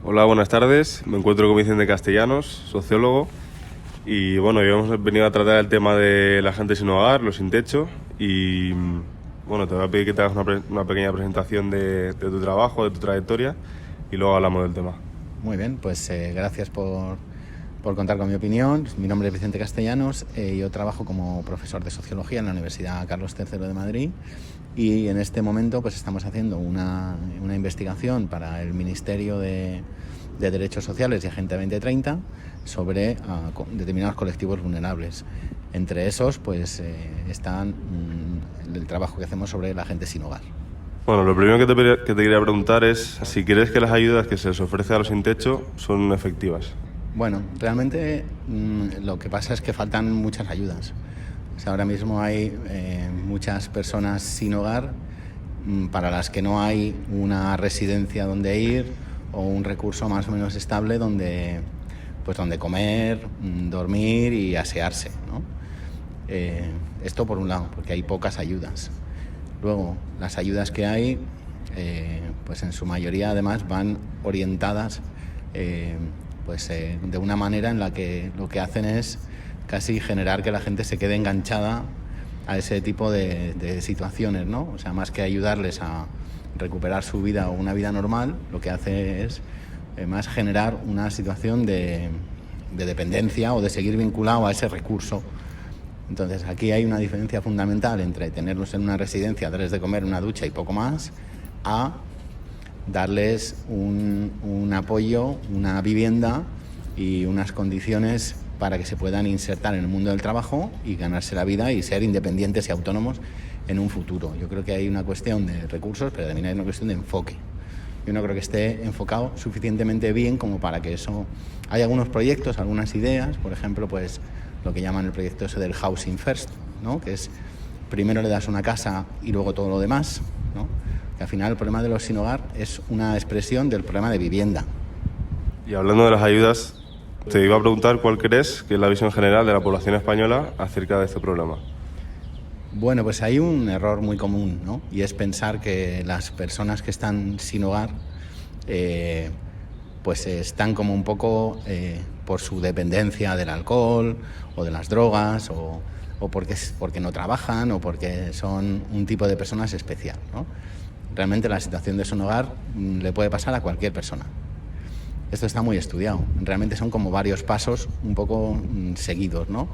Hola, buenas tardes. Me encuentro con Vicente Castellanos, sociólogo. Y bueno, hoy hemos venido a tratar el tema de la gente sin hogar, los sin techo. Y bueno, te voy a pedir que te hagas una pequeña presentación de tu trabajo, de tu trayectoria. Y luego hablamos del tema. Muy bien, pues gracias por contar con mi opinión. Mi nombre es Vicente Castellanos. Yo trabajo como profesor de sociología en la Universidad Carlos III de Madrid. Y en este momento pues estamos haciendo una investigación para el Ministerio de Derechos Sociales y Agenda 2030 sobre determinados colectivos vulnerables. Entre esos pues están el trabajo que hacemos sobre la gente sin hogar. Bueno, lo primero que te quería preguntar es si crees que las ayudas que se les ofrece a los sin techo son efectivas. Bueno, realmente lo que pasa es que faltan muchas ayudas. O sea, ahora mismo hay muchas personas sin hogar para las que no hay una residencia donde ir o un recurso más o menos estable donde comer, dormir y asearse, ¿no? Esto por un lado, porque hay pocas ayudas. Luego, las ayudas que hay, pues en su mayoría además van orientadas de una manera en la que lo que hacen es casi generar que la gente se quede enganchada a ese tipo de situaciones, ¿no? O sea, más que ayudarles a recuperar su vida o una vida normal, lo que hace es más generar una situación de dependencia o de seguir vinculado a ese recurso. Entonces, aquí hay una diferencia fundamental entre tenerlos en una residencia, darles de comer, una ducha y poco más, a darles un apoyo, una vivienda y unas condiciones para que se puedan insertar en el mundo del trabajo y ganarse la vida y ser independientes y autónomos en un futuro. Yo creo que hay una cuestión de recursos, pero también hay una cuestión de enfoque. Yo no creo que esté enfocado suficientemente bien como para que eso... Hay algunos proyectos, algunas ideas, por ejemplo, pues lo que llaman el proyecto ese del Housing First, ¿no? Que es primero le das una casa y luego todo lo demás, ¿no? Que al final el problema de los sin hogar es una expresión del problema de vivienda. Y hablando de las ayudas, te iba a preguntar cuál crees que es la visión general de la población española acerca de este problema. Bueno, pues hay un error muy común, ¿no? Y es pensar que las personas que están sin hogar pues están como un poco por su dependencia del alcohol o de las drogas o porque no trabajan o porque son un tipo de personas especial, ¿no? Realmente la situación de sin hogar le puede pasar a cualquier persona. Esto está muy estudiado. Realmente son como varios pasos un poco seguidos, ¿no?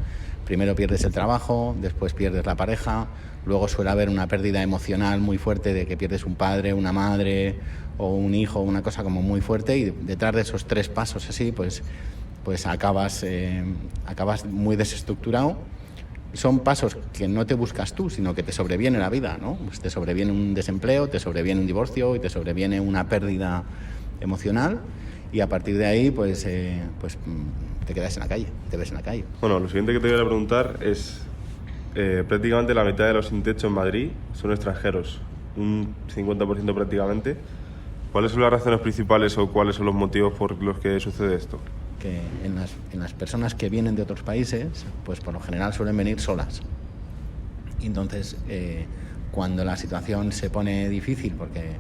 Primero pierdes el trabajo, después pierdes la pareja, luego suele haber una pérdida emocional muy fuerte de que pierdes un padre, una madre o un hijo, una cosa como muy fuerte, y detrás de esos tres pasos así, pues acabas muy desestructurado. Son pasos que no te buscas tú, sino que te sobreviene la vida, ¿no? Pues te sobreviene un desempleo, te sobreviene un divorcio y te sobreviene una pérdida emocional. Y a partir de ahí, pues te quedas en la calle, te ves en la calle. Bueno, lo siguiente que te voy a preguntar es, prácticamente la mitad de los sin techo en Madrid son extranjeros, un 50% prácticamente. ¿Cuáles son las razones principales o cuáles son los motivos por los que sucede esto? Que en las personas que vienen de otros países, pues por lo general suelen venir solas. Y entonces, cuando la situación se pone difícil, porque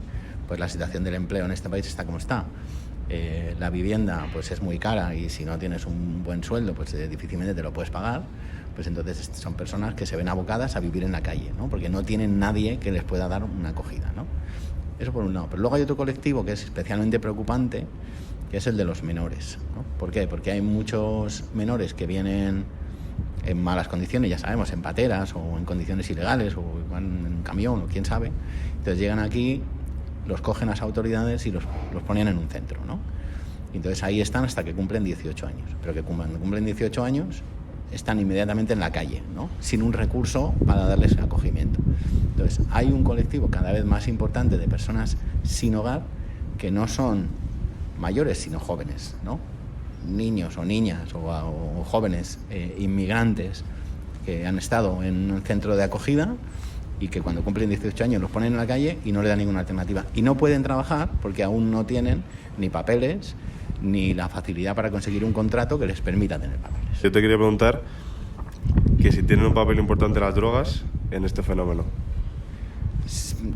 pues la situación del empleo en este país está como está, la vivienda pues es muy cara y si no tienes un buen sueldo pues difícilmente te lo puedes pagar, pues entonces son personas que se ven abocadas a vivir en la calle, ¿no? Porque no tienen nadie que les pueda dar una acogida, ¿no? Eso por un lado. Pero luego hay otro colectivo que es especialmente preocupante, que es el de los menores, ¿no? ¿Por qué? Porque hay muchos menores que vienen en malas condiciones, ya sabemos, en pateras o en condiciones ilegales o van en un camión o quién sabe. Entonces llegan aquí, los cogen las autoridades y los ponen en un centro, ¿no? Y entonces ahí están hasta que cumplen 18 años. Pero que cuando cumplen 18 años están inmediatamente en la calle, ¿no? Sin un recurso para darles acogimiento. Entonces hay un colectivo cada vez más importante de personas sin hogar que no son mayores sino jóvenes, ¿no? Niños o niñas o jóvenes inmigrantes que han estado en un centro de acogida y que cuando cumplen 18 años los ponen en la calle y no le dan ninguna alternativa. Y no pueden trabajar porque aún no tienen ni papeles ni la facilidad para conseguir un contrato que les permita tener papeles. Yo te quería preguntar que si tienen un papel importante las drogas en este fenómeno.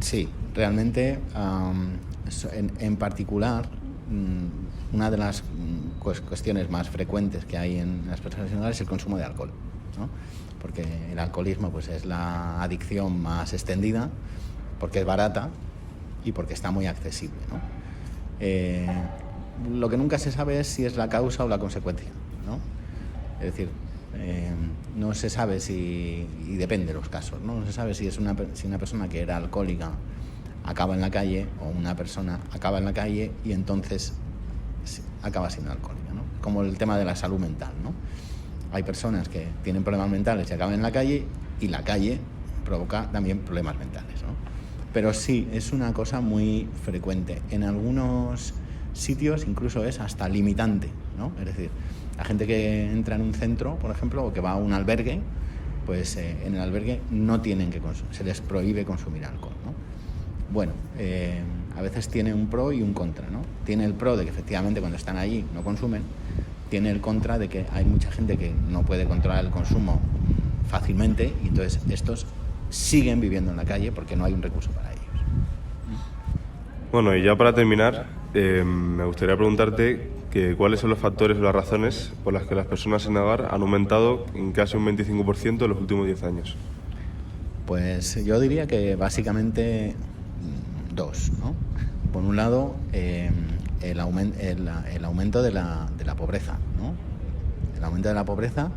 Sí, realmente, en particular, una de las cuestiones más frecuentes que hay en las personas sin hogar es el consumo de alcohol, ¿no? Porque el alcoholismo pues es la adicción más extendida, porque es barata y porque está muy accesible, ¿no? Lo que nunca se sabe es si es la causa o la consecuencia, ¿no? Es decir, no se sabe si, y depende de los casos, ¿no? No se sabe si una persona que era alcohólica acaba en la calle, o una persona acaba en la calle y entonces acaba siendo alcohólica, ¿no? Como el tema de la salud mental, ¿no? Hay personas que tienen problemas mentales y acaban en la calle, y la calle provoca también problemas mentales, ¿no? Pero sí, es una cosa muy frecuente. En algunos sitios incluso es hasta limitante, ¿no? Es decir, la gente que entra en un centro, por ejemplo, o que va a un albergue, pues en el albergue no tienen que consumir, se les prohíbe consumir alcohol, ¿no? Bueno, a veces tiene un pro y un contra, ¿no? Tiene el pro de que efectivamente cuando están allí no consumen, tiene el contra de que hay mucha gente que no puede controlar el consumo fácilmente, y entonces estos siguen viviendo en la calle porque no hay un recurso para ellos. Bueno, y ya para terminar, me gustaría preguntarte cuáles son los factores o las razones por las que las personas sin hogar han aumentado en casi un 25% en los últimos 10 años. Pues yo diría que básicamente dos, ¿no? Por un lado, el aumento de la pobreza, ¿no? El aumento de la pobreza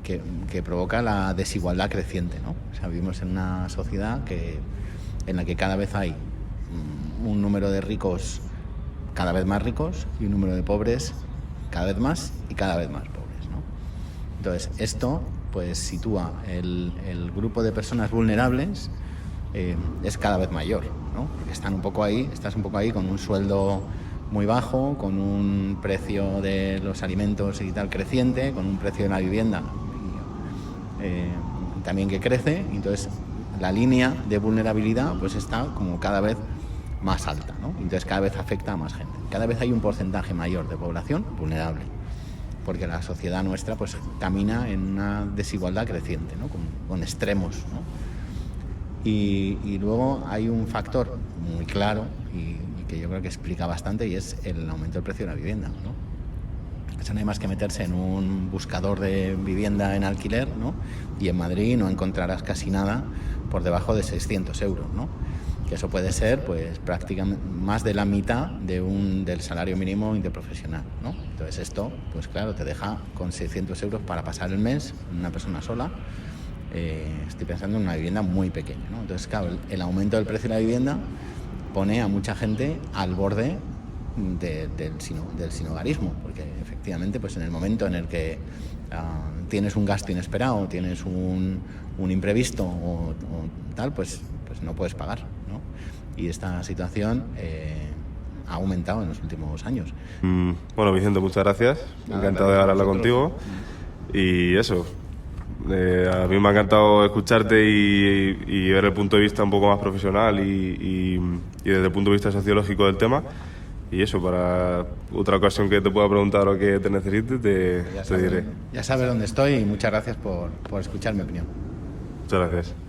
que provoca la desigualdad creciente, ¿no? O sea, vivimos en una sociedad en la que cada vez hay un número de ricos cada vez más ricos y un número de pobres cada vez más y cada vez más pobres, ¿no? Entonces, esto pues sitúa el grupo de personas vulnerables es cada vez mayor, ¿no? Porque estás un poco ahí con un sueldo muy bajo, con un precio de los alimentos y tal creciente, con un precio de la vivienda también que crece, y entonces la línea de vulnerabilidad pues está como cada vez más alta, ¿no? Entonces cada vez afecta a más gente. Cada vez hay un porcentaje mayor de población vulnerable, porque la sociedad nuestra pues camina en una desigualdad creciente, ¿no? Con extremos, ¿no? Y luego hay un factor muy claro y que yo creo que explica bastante, y es el aumento del precio de la vivienda, ¿no? Eso no hay más que meterse en un buscador de vivienda en alquiler, ¿no? Y en Madrid no encontrarás casi nada por debajo de 600 euros, ¿no? Que eso puede ser pues prácticamente más de la mitad del salario mínimo interprofesional, ¿no? Entonces esto, pues claro, te deja con 600 euros para pasar el mes, una persona sola. Estoy pensando en una vivienda muy pequeña, ¿no? Entonces, claro, el aumento del precio de la vivienda pone a mucha gente al borde del sinhogarismo, porque efectivamente pues en el momento en el que tienes un gasto inesperado, tienes un imprevisto o tal, pues no puedes pagar, ¿no? Y esta situación ha aumentado en los últimos años. Bueno, Vicente, muchas gracias. Encantado de hablarlo contigo. Y eso, a mí me ha encantado escucharte y ver el punto de vista un poco más profesional y desde el punto de vista sociológico del tema. Y eso, para otra ocasión que te pueda preguntar o que te necesites, te diré. Ya sabes dónde estoy, y muchas gracias por escuchar mi opinión. Muchas gracias.